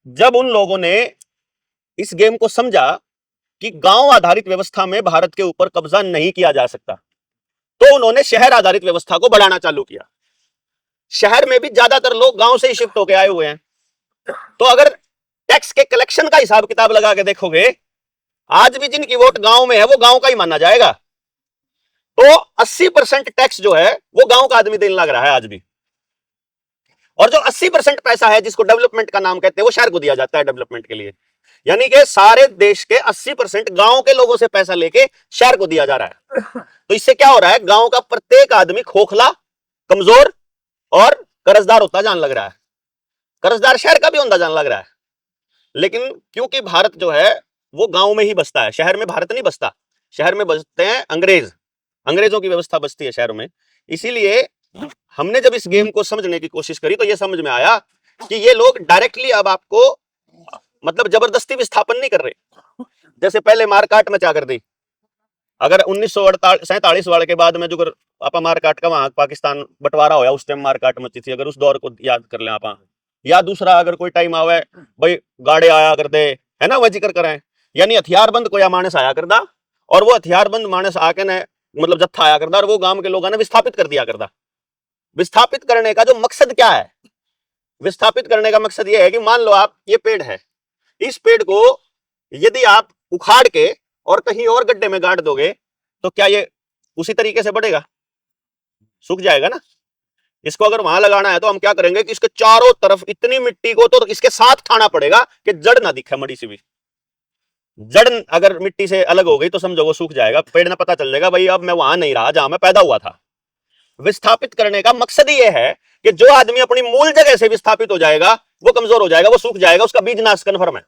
जब उन लोगों ने इस गेम को समझा कि गांव आधारित व्यवस्था में भारत के ऊपर कब्जा नहीं किया जा सकता, तो उन्होंने शहर आधारित व्यवस्था को बढ़ाना चालू किया। शहर में भी ज्यादातर लोग गांव से ही शिफ्ट होकर आए हुए हैं। तो अगर टैक्स के कलेक्शन का हिसाब किताब लगा के देखोगे, आज भी जिनकी वोट गांव में है वो गांव का ही माना जाएगा। तो 80% टैक्स जो है वो गांव का आदमी देने लग रहा है आज भी। और जो 80% पैसा है जिसको डेवलपमेंट का नाम कहते हैं वो शहर को दिया जाता है डेवलपमेंट के लिए। यानी कि सारे देश के 80% गांव के लोगों से पैसा लेके शहर को दिया जा रहा है। तो इससे क्या हो रहा है, गांव का प्रत्येक आदमी खोखला, कमजोर और कर्जदार होता जान लग रहा है। कर्जदार शहर का भी होता जान लग रहा है। लेकिन क्योंकि भारत जो है वो गांव में ही बसता है, शहर में भारत नहीं बसता। शहर में बसते हैं अंग्रेज, अंग्रेजों की व्यवस्था बसती है शहरों में। इसीलिए हमने जब इस गेम को समझने की कोशिश करी तो ये समझ में आया कि ये लोग डायरेक्टली अब आपको मतलब जबरदस्ती विस्थापन नहीं कर रहे। जैसे पहले मारकाट में क्या कर दी, अगर 1947 वाले के बाद में जो आपा मारकाट का वहां पाकिस्तान बंटवारा होया, उस टाइम मारकाट मची थी, अगर उस दौर को याद कर लें आप। या दूसरा अगर कोई टाइम आवे भाई गाड़े आया कर दे, है ना, वह जिक्र करें, यानी हथियारबंद कोई मानस आया करदा और वो हथियारबंद मानस आके ने मतलब जत्था आया करदा और वो गांव के लोगों ने विस्थापित कर दिया करदा। विस्थापित करने का जो मकसद क्या है, विस्थापित करने का मकसद यह है कि मान लो आप ये पेड़ है, इस पेड़ को यदि आप उखाड़ के और कहीं और गड्ढे में गाड़ दोगे तो क्या ये उसी तरीके से बढ़ेगा? सूख जाएगा ना। इसको अगर वहां लगाना है तो हम क्या करेंगे कि इसके चारों तरफ इतनी मिट्टी को तो इसके साथ ठाना पड़ेगा कि जड़ ना दिखे मड़ी सी भी। जड़ अगर मिट्टी से अलग हो गई तो समझो वो सूख जाएगा, पेड़ ना पता चल जाएगा भाई अब मैं वहां नहीं रहा जहां मैं पैदा हुआ था। विस्थापित करने का मकसद ही यह है कि जो आदमी अपनी मूल जगह से विस्थापित हो जाएगा वो कमजोर हो जाएगा, वो सूख जाएगा, उसका बीज नाश कन्फर्म है।